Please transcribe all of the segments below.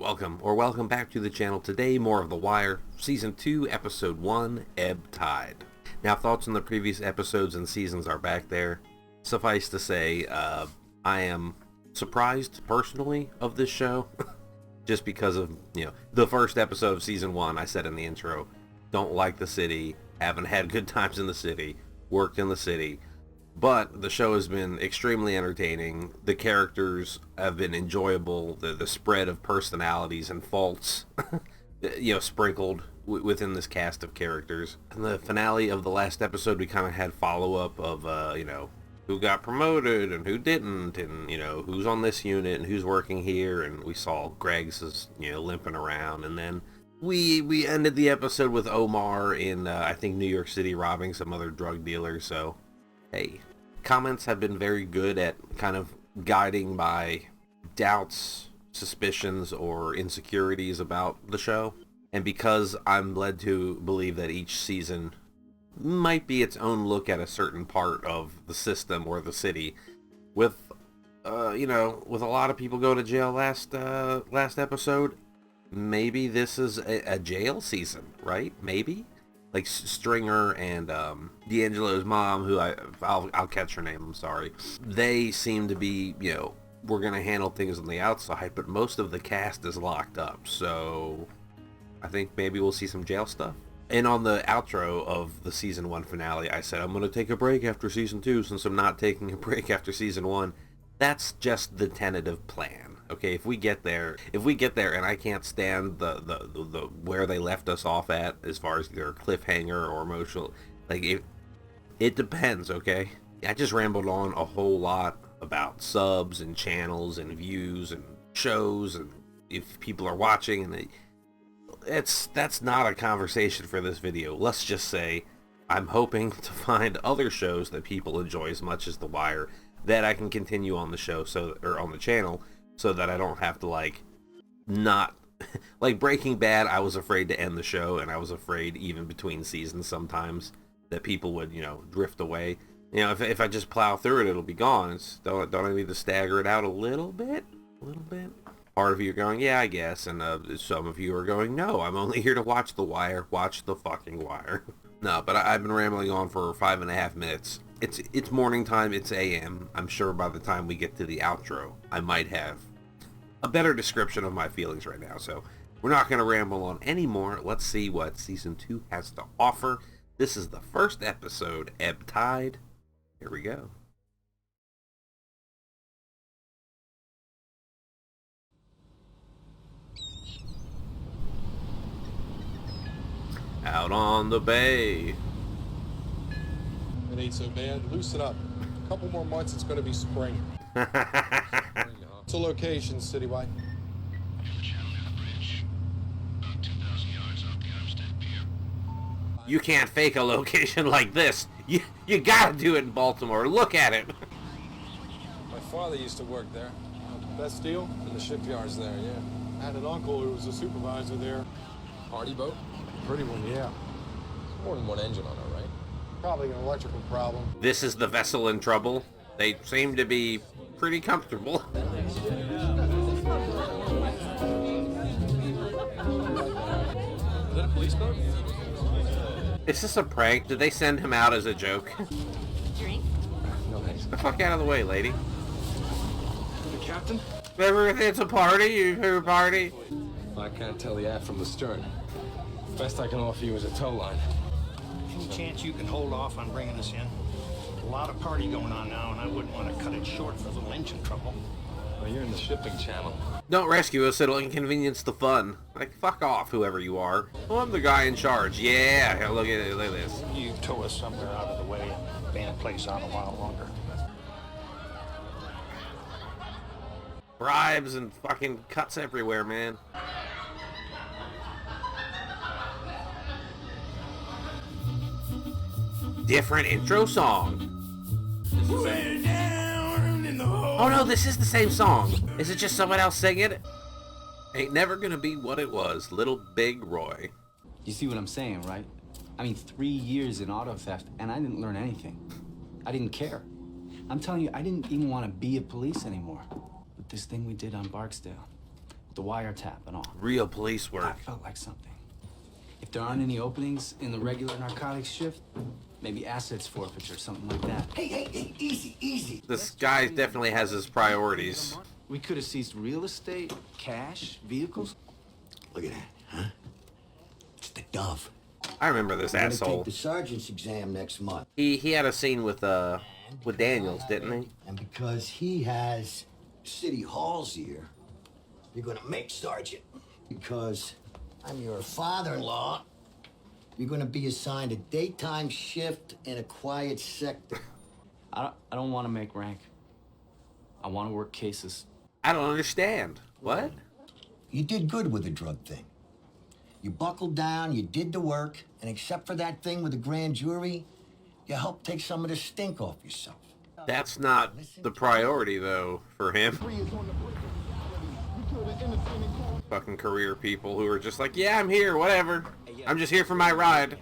Welcome back to the channel. Today, more of The Wire, Season 2, Episode 1, Ebb Tide. Now, thoughts on the previous episodes and seasons are back there. Suffice to say, I am surprised, personally, of this show. Just because of, the first episode of Season 1, I said in the intro, don't like the city, haven't had good times in the city, worked in the city. But the show has been extremely entertaining. The characters have been enjoyable. The spread of personalities and faults, sprinkled within this cast of characters. In the finale of the last episode, we kind of had follow-up of, who got promoted and who didn't, and, who's on this unit and who's working here. And we saw Greg's, limping around. And then we ended the episode with Omar in, I think, New York City robbing some other drug dealer, so... Hey, comments have been very good at kind of guiding my doubts, suspicions, or insecurities about the show. And because I'm led to believe that each season might be its own look at a certain part of the system or the city, with, with a lot of people going to jail last episode, maybe this is a jail season, right? Maybe? Like Stringer and D'Angelo's mom, who I'll catch her name, I'm sorry. They seem to be, we're going to handle things on the outside, but most of the cast is locked up. So I think maybe we'll see some jail stuff. And on the outro of the Season 1 finale, I said, I'm going to take a break after Season 2 since I'm not taking a break after Season 1. That's just the tentative plan. Okay, if we get there and I can't stand the where they left us off at as far as either cliffhanger or emotional, like it depends, okay? I just rambled on a whole lot about subs and channels and views and shows and if people are watching, and that's not a conversation for this video. Let's just say I'm hoping to find other shows that people enjoy as much as The Wire that I can continue on the show, or on the channel, so that I don't have to, not... like Breaking Bad, I was afraid to end the show, and I was afraid even between seasons sometimes that people would, drift away. If I just plow through it, it'll be gone. Don't I need to stagger it out a little bit? Part of you are going, yeah, I guess, and some of you are going, no, I'm only here to watch The Wire. Watch the fucking Wire. No, but I've been rambling on for 5.5 minutes. It's morning time, it's AM. I'm sure by the time we get to the outro, I might have a better description of my feelings right now. So we're not going to ramble on anymore. Let's see what Season 2 has to offer. This is the first episode, Ebb Tide. Here we go. Out on the bay. It ain't so bad. Loosen up. A couple more months, it's going to be spring. It's a location, citywide. You can't fake a location like this. You gotta do it in Baltimore. Look at it. My father used to work there. Best deal? In the shipyards there, yeah. I had an uncle who was a supervisor there. Party boat? Pretty one, yeah. More than one engine on it, right? Probably an electrical problem. This is the vessel in trouble. They seem to be pretty comfortable. Is that a police boat? Is this a prank? Did they send him out as a joke? Drink? No thanks. Get the fuck out of the way, lady. The captain? Remember, it's a party? You hear a party? I can't tell the aft from the stern. Best I can offer you is a tow line. Any chance you can hold off on bringing us in? A lot of party going on now, and I wouldn't want to cut it short for a little engine trouble. Well, you're in the shipping channel. Don't rescue us, it'll inconvenience the fun. Like, fuck off, whoever you are. Well, I'm the guy in charge. Yeah, look at it, look at this. You tow us somewhere out of the way and ban a place out a while longer. Bribes and fucking cuts everywhere, man. Different intro song. Oh no, this is the same song. Is it just someone else singing it? Ain't never gonna be what it was, Little Big Roy. You see what I'm saying, right? I mean, 3 years in auto theft, and I didn't learn anything. I didn't care. I'm telling you, I didn't even want to be a police anymore. But this thing we did on Barksdale, The wiretap and all. Real police work. That felt like something. If there aren't any openings in the regular narcotics shift, maybe assets forfeiture, something like that. Hey, easy. This guy definitely has his priorities. We could have seized real estate, cash, vehicles. Look at that, huh? It's the Dove. I remember this We're gonna asshole. take the sergeant's exam next month. He had a scene with Daniels, didn't he? And because he has City Hall's ear, you're gonna make sergeant. Because I'm your father-in-law, you're gonna be assigned a daytime shift in a quiet sector. I don't want to make rank. I want to work cases. I don't understand. What? You did good with the drug thing. You buckled down, you did the work, and except for that thing with the grand jury, you helped take some of the stink off yourself. That's not the priority, though, for him. Fucking career people who are just like, yeah, I'm here, whatever. I'm just here for my ride.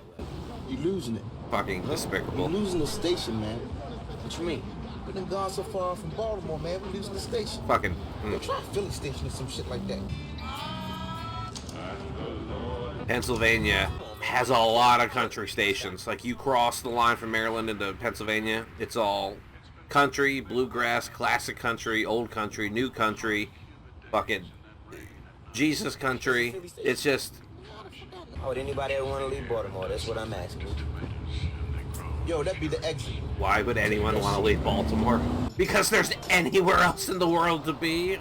You losing it. Fucking despicable. You losing the station, man. What you mean? We done gone so far from Baltimore, man. We losing the station. Fucking. Go try Philly station or some shit like that. Pennsylvania has a lot of country stations. Like, you cross the line from Maryland into Pennsylvania, it's all country, bluegrass, classic country, old country, new country, fucking Jesus country. It's just... How would anybody ever want to leave Baltimore? That's what I'm asking. Yo, that'd be the exit. Why would anyone want to leave Baltimore? Because there's anywhere else in the world to be?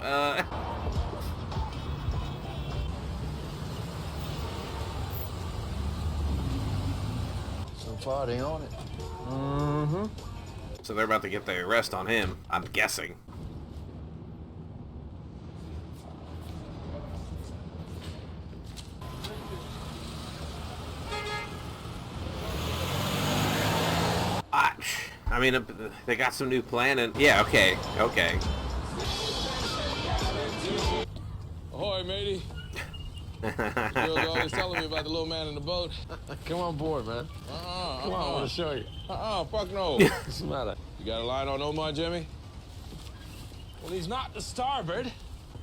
So far, they on it. So they're about to get the arrest on him, I'm guessing. I mean, they got some new plan and... Yeah, okay. Ahoy, matey. Girl's always telling me about the little man in the boat. Come on board, man. Come on, I want to show you. Fuck no. What's the matter? You got a line on Omar, Jimmy? Well, he's not the starboard.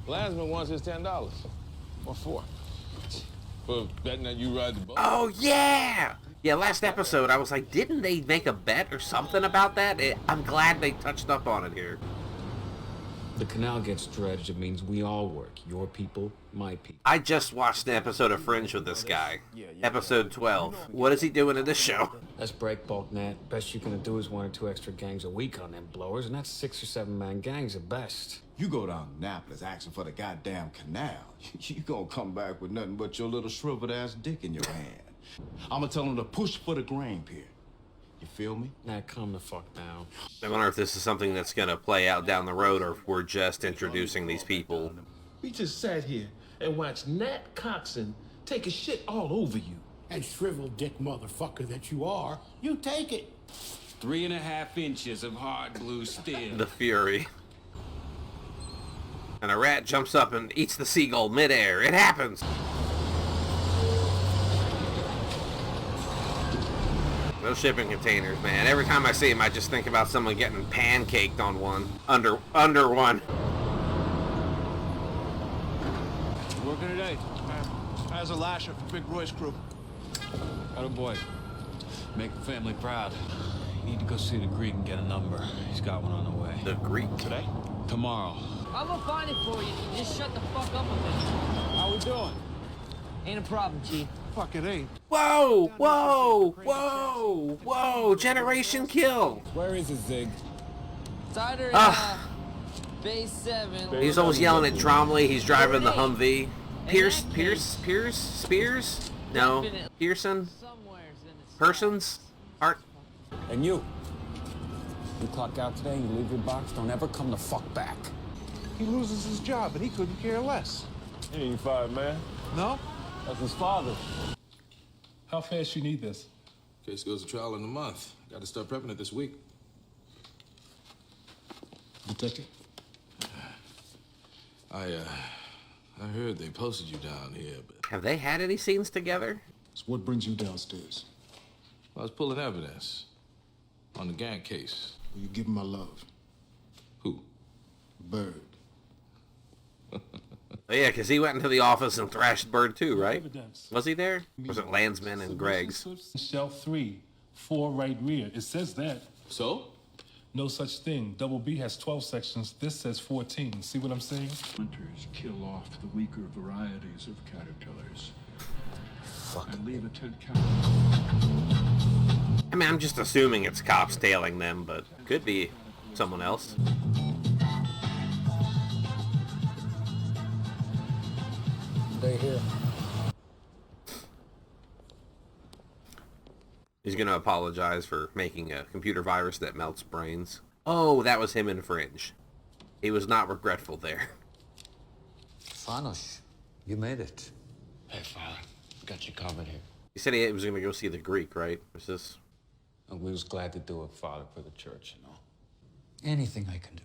Landsman wants his $10. What for? For betting that you ride the boat. Oh, yeah! Yeah, last episode, I was like, didn't they make a bet or something about that? I'm glad they touched up on it here. The canal gets dredged, it means we all work. Your people, my people. I just watched an episode of Fringe with this guy. Episode 12. What is he doing in this show? That's break bulk net. Best you can do is 1 or 2 extra gangs a week on them blowers, and that's 6 or 7 man gangs at best. You go down to Annapolis asking for the goddamn canal. You gonna come back with nothing but your little shriveled ass dick in your hand. I'ma tell them to push for the grain pier. You feel me? Now calm the fuck down. I wonder if this is something that's gonna play out down the road, or if we're just introducing these people. We just sat here and watched Nat Coxon take a shit all over you. And shriveled dick motherfucker that you are, you take it. 3.5 inches of hard blue steel. The fury. And a rat jumps up and eats the seagull midair. It happens! Those shipping containers, man. Every time I see them, I just think about someone getting pancaked on one. Under one. Working today. How's a lasher for Big Roy's crew? Atta boy. Make the family proud. You need to go see the Greek and get a number. He's got one on the way. The Greek? Today? Tomorrow. I'm gonna find it for you. Just shut the fuck up a minute. How we doing? Ain't a problem, Chief. Fuck it ain't. Whoa! Whoa! Whoa! Whoa! Generation kill! Where is it, Zig? Cider base 7. He's always yelling at Tromley. He's driving the Humvee. Spears? No. Pearson? Persons? Art? And you clock out today, you leave your box, don't ever come the fuck back. He loses his job and he couldn't care less. He ain't fired, man. No? That's his father. How fast you need this? Case goes to trial in a month. Got to start prepping it this week. Detective? I heard they posted you down here, but... Have they had any scenes together? So what brings you downstairs? I was pulling evidence on the gang case. Will you give him my love? Who? Bird. Oh yeah, because he went into the office and thrashed Bird too, right? Was he there? Or was it Landsman and Greg's? Shelf 3, 4 right rear. It says that. So? No such thing. Double B has 12 sections. This says 14. See what I'm saying? Hunters kill off the weaker varieties of caterpillars. And leave a 10 count. I mean, I'm just assuming it's cops tailing them, but could be someone else. They're here. He's gonna apologize for making a computer virus that melts brains. Oh, that was him in Fringe. He was not regretful there. Fanos, you made it. Hey, Father. Got you covered here. He said he was gonna go see the Greek, right? Was this? And we was glad to do it, Father, for the church, you know. Anything I can do.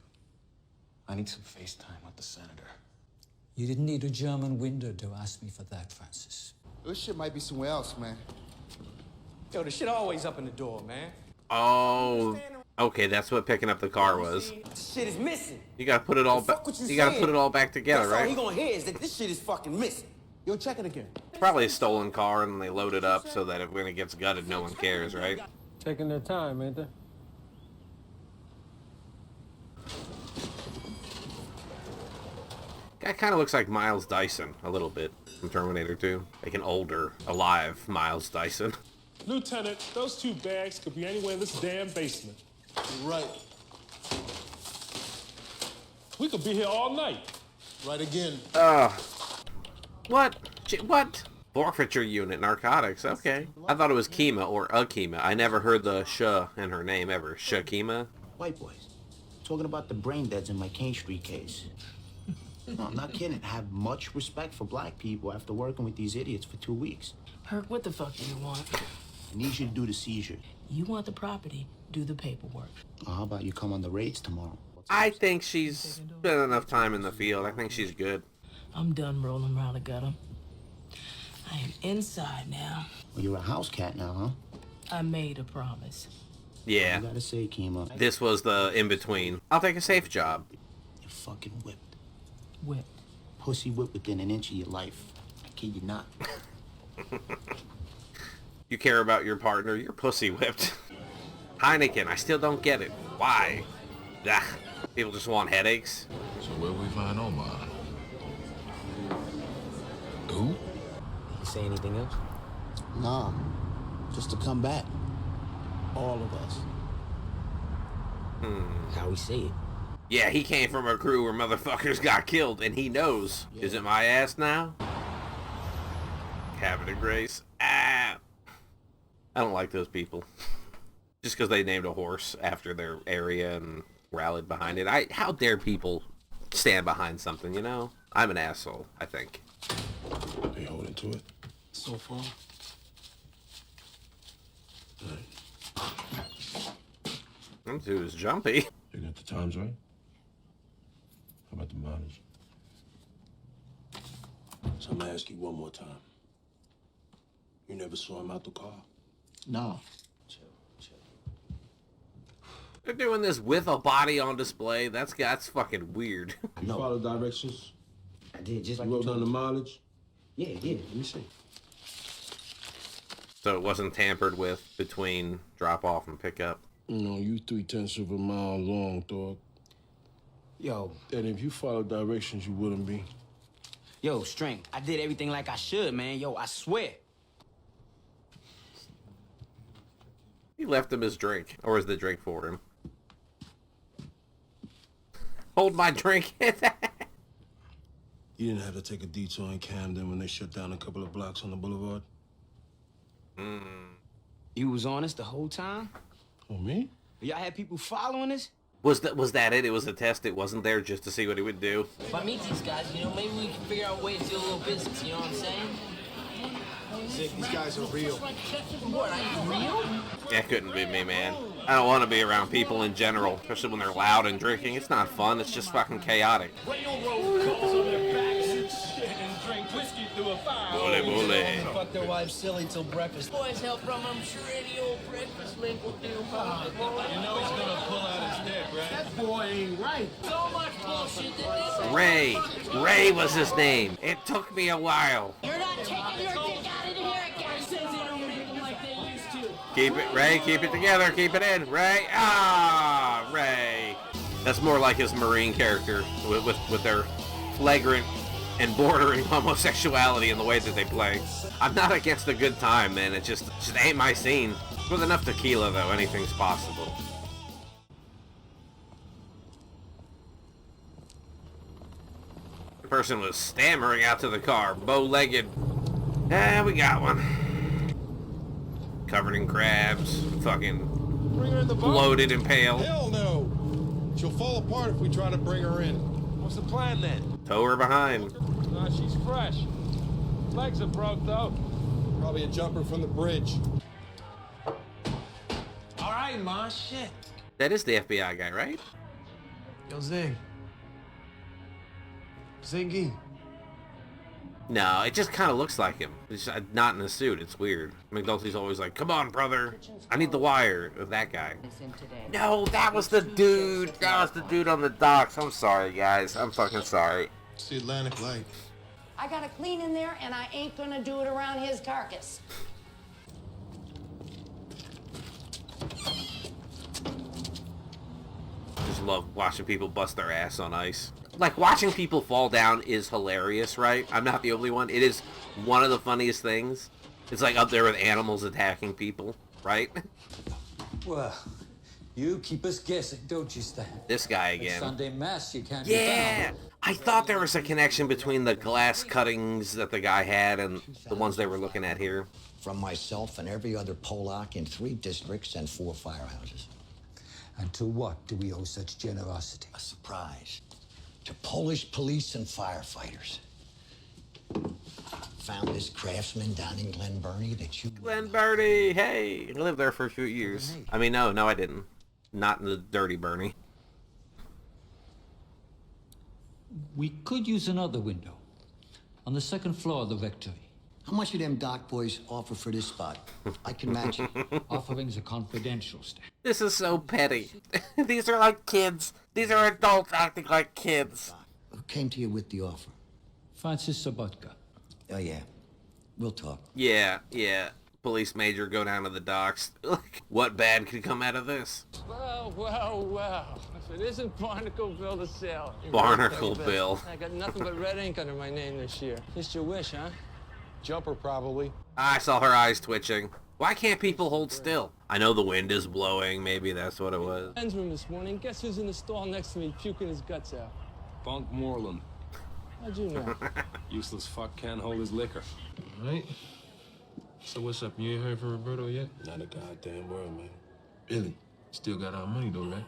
I need some FaceTime with the senator. You didn't need a German window to ask me for that, Francis. This shit might be somewhere else, man. Yo, the shit always up in the door, man. Oh, okay, that's what picking up the car was. This shit is missing. You gotta put it all back. You gotta put it all back together, That's all he right? gonna hear is that this shit is fucking missing. Yo, check it again. Probably a stolen car, and they load it up so that if when it gets gutted, no one cares, right? Taking their time, ain't they? Guy kind of looks like Miles Dyson a little bit from Terminator 2, like an older, alive Miles Dyson. Lieutenant, those 2 bags could be anywhere in this damn basement. You're right. We could be here all night. Right again. What? What? Forfeiture unit, narcotics, okay. I thought it was Kima or Akima. I never heard the sh in her name ever. Shakima? White boys. Talking about the brain deads in my Kane Street case. No, I'm not kidding. I have much respect for black people after working with these idiots for 2 weeks. Herc, what the fuck do you want? I need you to do the seizure. You want the property, do the paperwork. How about you come on the raids tomorrow? I think she's spent enough time in the field. I think she's good. I'm done rolling around the gutter. I am inside now. Well, you're a house cat now, huh? I made a promise. Yeah. I gotta say, Kima. This was the in-between. I'll take a safe job. You're fucking whipped. Whipped? Pussy whipped within an inch of your life. I kid you not. You care about your partner, you're pussy whipped. Heineken, I still don't get it. Why? Ugh. People just want headaches. So where we find Omar? Who? You say anything else? No. Just to come back. All of us. How we say it? Yeah, he came from a crew where motherfuckers got killed, and he knows. Yeah. Is it my ass now? Cabinet Grace. Ah. I don't like those people. Just because they named a horse after their area and rallied behind it. How dare people stand behind something, you know? I'm an asshole, I think. They holding to it? So far. Them two is jumpy. You got the times right? How about the mileage? So I'm gonna ask you one more time. You never saw him out the car? No. They're doing this with a body on display. That's fucking weird. You follow directions? I did, just You like wrote down the mileage? Yeah. Let me see. So it wasn't tampered with between drop-off and pickup? No, you 0.3 of a mile long, dog. Yo. And if you follow directions, you wouldn't be. Yo, String, I did everything like I should, man. Yo, I swear. He left him his drink. Or was the drink for him? Hold my drink. You didn't have to take a detour in Camden when they shut down a couple of blocks on the boulevard? You was on us the whole time? Oh, me? Y'all had people following us? Was that it? It was a test. It wasn't there just to see what he would do. If I meet these guys, you know, maybe we can figure out a way to do a little business, you know what I'm saying? Sick, these guys are real. What, are you real? That couldn't be me, man. I don't want to be around people in general, especially when they're loud and drinking. It's not fun. It's just fucking chaotic. Bully, bully. Fuck their wives silly till breakfast. Boys help from, I'm sure any old breakfast link will do. You know he's gonna pull out his dick, right? That boy ain't right. So much bullshit. Ray. Ray was his name. It took me a while. You're not taking your dick out of here again. Says they don't make them like they used to. Keep it, Ray. Keep it together. Keep it in. Ray. Ah, Ray. That's more like his Marine character with their flagrant and bordering homosexuality in the way that they play. I'm not against a good time, man. It just ain't my scene. With enough tequila, though, anything's possible. The person was stammering out to the car, bow-legged. Ah, we got one. Covered in crabs, fucking Bring her in the boat. bloated and pale. Hell no. She'll fall apart if we try to bring her in. What's the plan then? Tow her behind. Nah, she's fresh. Legs are broke though. Probably a jumper from the bridge. All right, ma. Shit. That is the FBI guy, right? Yo, Zig. Ziggy. No, it just kind of looks like him. It's not in a suit. It's weird. McNulty's always like, "Come on, brother. I need the wire." Of that guy. No, that was the dude. That was the dude on the docks. I'm sorry, guys. I'm fucking sorry. It's the Atlantic Light. I gotta clean in there, and I ain't gonna do it around his carcass. Just love watching people bust their ass on ice. Like, watching people fall down is hilarious, right? I'm not the only one. It is one of the funniest things. It's like up there with animals attacking people, right? Well, you keep us guessing, don't you, Stan? This guy again. Sunday Mass, you can't Yeah! be down. I thought there was a connection between the glass cuttings that the guy had and the ones they were looking at here. From myself and every other Polak in 3 districts and 4 firehouses. And to what do we owe such generosity? A surprise. To Polish police and firefighters. Found this craftsman down in Glen Burnie that you... Glen Burnie! Hey! I lived there for a few years. I mean, no, I didn't. Not in the dirty Burnie. We could use another window. On the 2nd floor of the Victory. How much of them dock boys offer for this spot? I can match it. Offerings are confidential, Stan. This is so petty. These are like kids. These are adults acting like kids. Who came to you with the offer? Francis Sobotka. Oh, yeah. We'll talk. Yeah. Police major go down to the docks. What bad could come out of this? Well. If it isn't Barnacle Bill to sail. Barnacle Bill. I got nothing but red ink under my name this year. Just your wish, huh? Jumper, probably. I saw her eyes twitching. Why can't people hold still? I know the wind is blowing. Maybe that's what it was. Men's room this morning. Guess who's in the stall next to me puking his guts out? Bunk Moreland. How'd you know? Useless fuck can't hold his liquor. All right. So what's up? You ain't heard from Roberto yet? Not a goddamn word, man. Really? Still got our money though, right?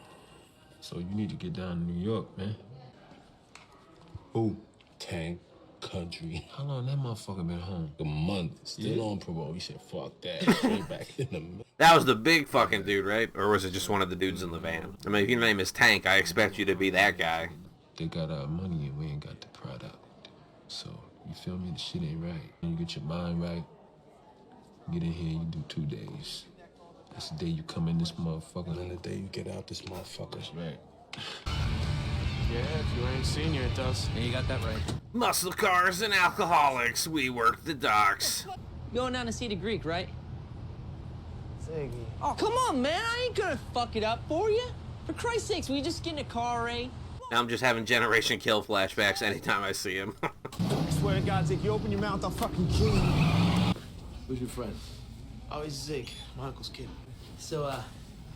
So you need to get down to New York, man. Who? Tank. Country. How long that motherfucker been home? A month. Still on parole. He said, fuck that. Straight back in the... That was the big fucking dude, right? Or was it just one of the dudes in the van? I mean, if your name is Tank, I expect you to be that guy. They got our money and we ain't got the product. So, you feel me? The shit ain't right. When you get your mind right, get in here, you do 2 days. That's the day you come in this motherfucker. And then the day you get out this motherfucker. That's right. Yeah, if you ain't senior, it does. Yeah, you got that right. Muscle cars and alcoholics, we work the docks. Going down to see the Greek, right? Ziggy. Oh, come on, man. I ain't gonna fuck it up for you. For Christ's sakes, will you just get in a car, Ray? Now I'm just having Generation Kill flashbacks anytime I see him. I swear to God, Zig, you open your mouth, I'll fucking kill you. Who's your friend? Oh, he's Zig, my uncle's kid. So,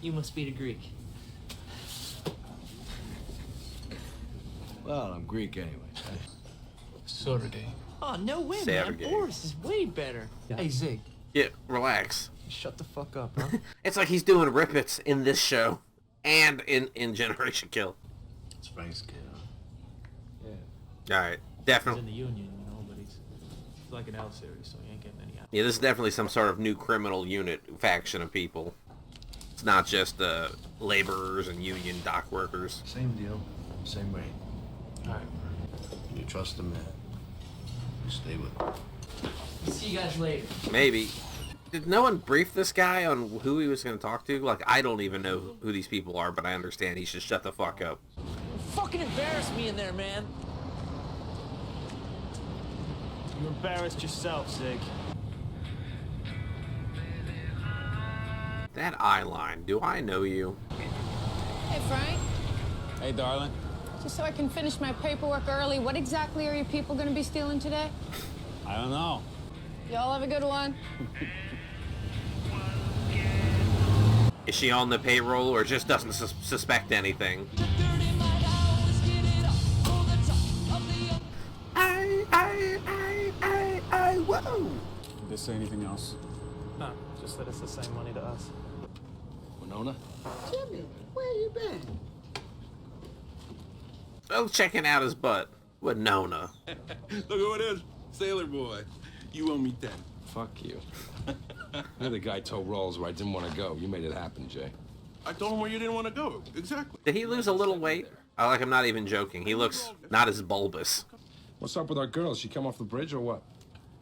you must be the Greek. Well, I'm Greek anyway. Saturday. Oh, no way, Saturday. man. Boris is way better. Hey, Zig. Yeah, relax. Shut the fuck up, huh? It's like he's doing rippets in this show and in Generation Kill. It's Frank's kid, huh? Yeah. All right, He's definitely. in the union, you know, but he's like an L series, so he ain't getting any out. Yeah, this is definitely some sort of new criminal unit faction of people. It's not just laborers and union dock workers. Same deal, same rate. All right. You trust the man. You stay with him. See you guys later. Maybe. Did no one brief this guy on who he was going to talk to? Like, I don't even know who these people are, but I understand he should shut the fuck up. fucking embarrassed me in there, man. You embarrassed yourself, Zig. That eye line, do I know you? Hey, Frank. Hey, darling. Just so I can finish my paperwork early, what exactly are you people going to be stealing today? I don't know. Y'all have a good one. Is she on the payroll or just doesn't suspect anything? Whoa! Did they say anything else? No, just that it's the same money to us. Winona? Jimmy, where you been? Oh, checking out his butt. Winona. Look who it is. Sailor boy. You owe me 10. Fuck you. You're the guy told Rawls where I didn't want to go. You made it happen, Jay. I told him where you didn't want to go. Exactly. Did he lose a little weight? I'm not even joking. He looks not as bulbous. What's up with our girl? She come off the bridge or what?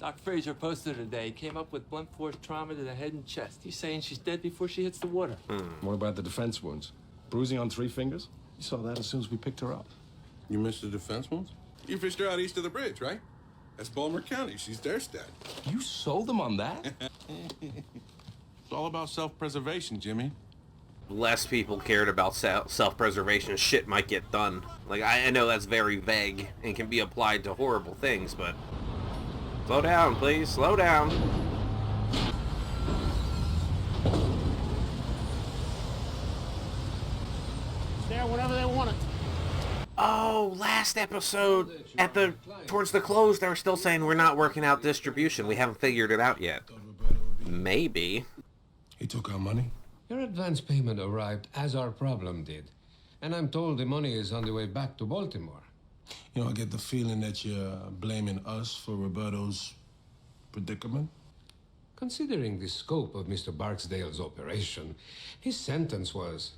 Doc Fraser posted her today. Came up with blunt force trauma to the head and chest. He's saying she's dead before she hits the water. What about the defense wounds? Bruising on 3 fingers? You saw that as soon as we picked her up. You missed the defense wounds? You fished her out east of the bridge, right? That's Baltimore County. She's their stat. You sold them on that? It's all about self-preservation, Jimmy. Less people cared about self-preservation, shit might get done. Like, I know that's very vague and can be applied to horrible things, but... Slow down, please. Slow down. There whenever they want it. Oh, last episode, towards the close, they were still saying we're not working out distribution. We haven't figured it out yet. Maybe. He took our money? Your advance payment arrived as our problem did. And I'm told the money is on the way back to Baltimore. You know, I get the feeling that you're blaming us for Roberto's predicament. Considering the scope of Mr. Barksdale's operation, his sentence was,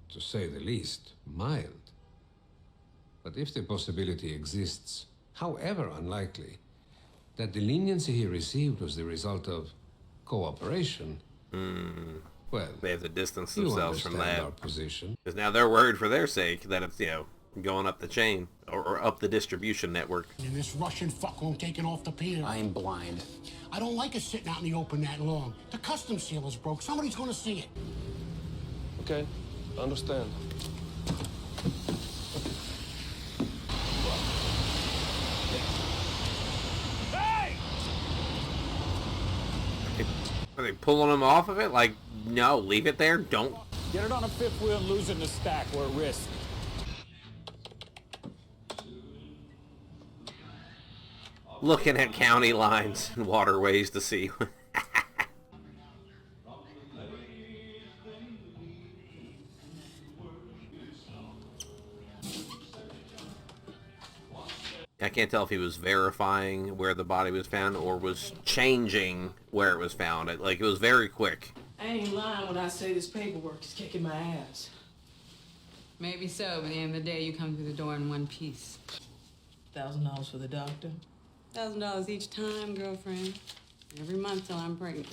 to say the least, mild. But if the possibility exists, however unlikely, that the leniency he received was the result of cooperation, well, they have to distance you themselves from understand that. our position. Because now they're worried for their sake that it's, going up the chain or up the distribution network. And this Russian fuck won't take it off the pier. I am blind. I don't like it sitting out in the open that long. The customs seal is broke. Somebody's gonna see it. Okay, understand. Are they pulling them off of it? Like, no, leave it there. Don't. Get it on a fifth wheel and lose it in the stack. We're at risk. Looking at county lines and waterways to see. I can't tell if he was verifying where the body was found or was changing where it was found. It was very quick. I ain't lying when I say this paperwork is kicking my ass. Maybe so, but at the end of the day, you come through the door in one piece. $1,000 for the doctor? $1,000 each time, girlfriend. Every month till I'm pregnant.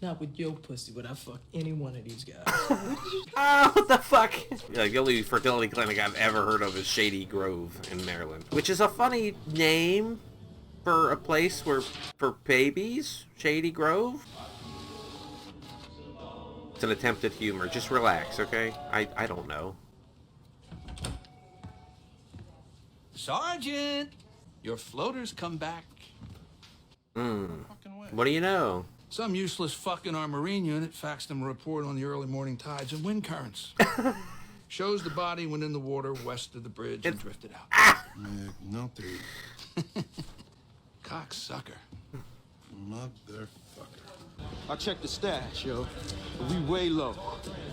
Not with your pussy would I fuck any one of these guys. Oh, what the fuck? Yeah, the only fertility clinic I've ever heard of is Shady Grove in Maryland. Which is a funny name for a place for babies. Shady Grove? It's an attempt at humor. Just relax, okay? I don't know. Sergeant! Your floater's come back. What do you know? Some useless fuck in our Marine unit faxed him a report on the early morning tides and wind currents. Shows the body went in the water west of the bridge and drifted out. Cocksucker. Motherfucker. I checked the stash, yo. We way low.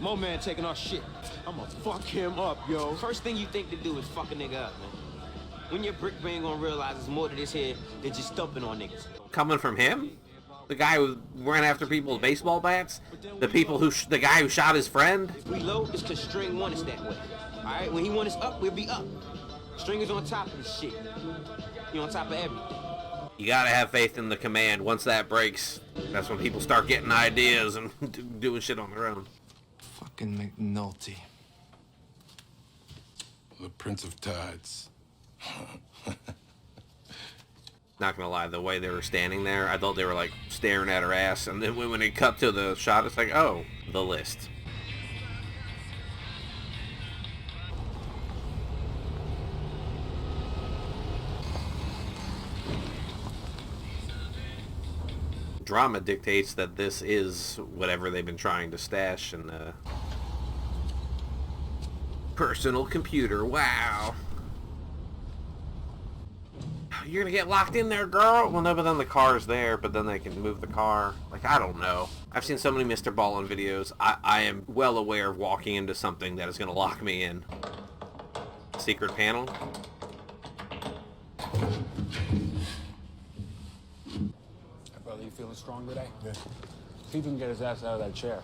Mo man taking our shit. I'ma fuck him up, yo. First thing you think to do is fuck a nigga up, man. When your brick brain gonna realize it's more to this here than just stumping on niggas. Coming from him? The guy who ran after people with baseball bats? The guy who shot his friend? If we low, it's cause String want us that way. Alright, when he want us up, we'll be up. String is on top of this shit. He on top of everything. You gotta have faith in the command. Once that breaks, that's when people start getting ideas and doing shit on their own. Fucking McNulty. The Prince of Tides. Not gonna lie, the way they were standing there, I thought they were like staring at her ass, and then when it cut to the shot, it's like, oh, the list. Drama dictates that this is whatever they've been trying to stash in the personal computer. Wow. You're gonna get locked in there, girl. Well, no, but then the car's there, but then they can move the car. Like, I don't know. I've seen so many Mr. Ballin videos. I am well aware of walking into something that is gonna lock me in. Secret panel. Brother, you feeling strong today? Yeah. See if you can get his ass out of that chair.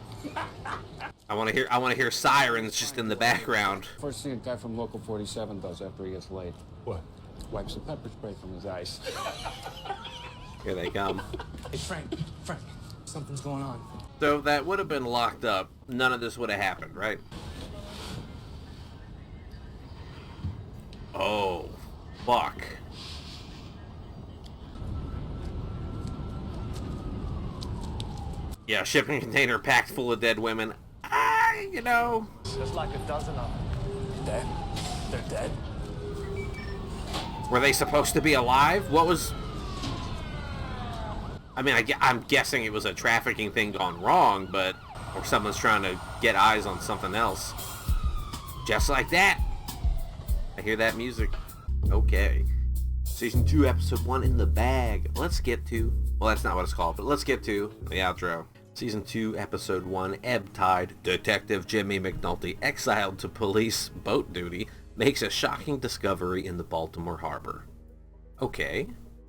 I want to hear sirens just in the background. First thing a guy from Local 47 does after he gets laid. What? Wipes the pepper spray from his eyes. Here they come. Hey, Frank, something's going on. So that would have been locked up. None of this would have happened, right? Oh, fuck. Yeah, shipping container packed full of dead women. You know. There's like a dozen of them. Dead? They're dead? Were they supposed to be alive? What was... I mean, I'm guessing it was a trafficking thing gone wrong, but... Or someone's trying to get eyes on something else. Just like that. I hear that music. Okay. Season 2, Episode 1 in the bag. Let's get to... Well, that's not what it's called, but let's get to the outro. Season 2, Episode 1, Ebb Tide. Detective Jimmy McNulty, exiled to police boat duty, makes a shocking discovery in the Baltimore harbor. Okay.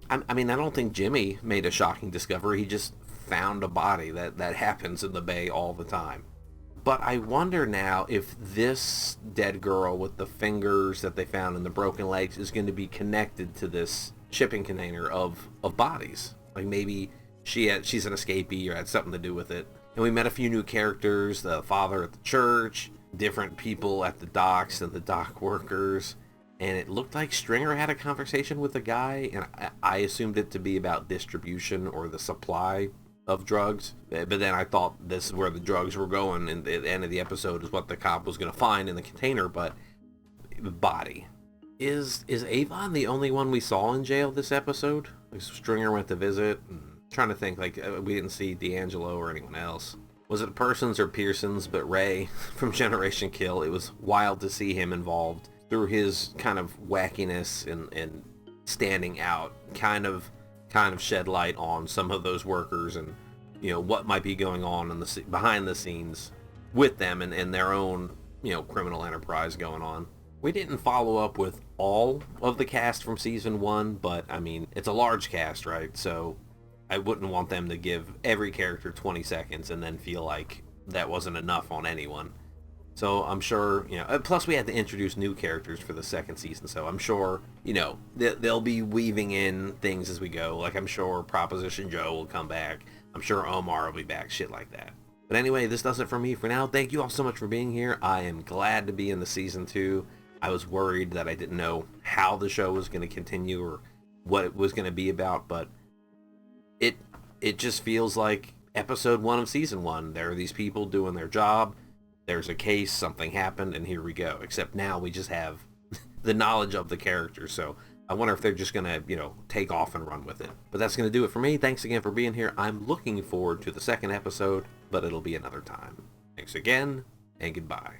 I mean, I don't think Jimmy made a shocking discovery. He just found a body. That happens in the bay all the time. But I wonder now if this dead girl with the fingers that they found and the broken legs is going to be connected to this shipping container of bodies. Like maybe she's an escapee or had something to do with it. And we met a few new characters, the father at the church, different people at the docks and the dock workers. And it looked like Stringer had a conversation with a guy, and I assumed it to be about distribution or the supply of drugs. But then I thought this is where the drugs were going, and at the end of the episode is what the cop was going to find in the container. But body. Is Avon the only one we saw in jail this episode? Like Stringer went to visit. Trying to think, like, we didn't see D'Angelo or anyone else. Was it Persons or Pearsons? But Ray from Generation Kill, it was wild to see him involved through his kind of wackiness and standing out, kind of shed light on some of those workers and, you know, what might be going on in the behind the scenes with them and their own, you know, criminal enterprise going on. We didn't follow up with all of the cast from season 1, but I mean, it's a large cast, right? So I wouldn't want them to give every character 20 seconds and then feel like that wasn't enough on anyone. So I'm sure, you know, plus we had to introduce new characters for the second season, so I'm sure, you know, they'll be weaving in things as we go. Like, I'm sure Proposition Joe will come back. I'm sure Omar will be back, shit like that. But anyway, this does it for me for now. Thank you all so much for being here. I am glad to be in the season 2. I was worried that I didn't know how the show was going to continue or what it was going to be about, but it just feels like episode 1 of season 1. There are these people doing their job. There's a case, something happened, and here we go. Except now we just have the knowledge of the characters. So I wonder if they're just going to, you know, take off and run with it. But that's going to do it for me. Thanks again for being here. I'm looking forward to the second episode, but it'll be another time. Thanks again, and goodbye.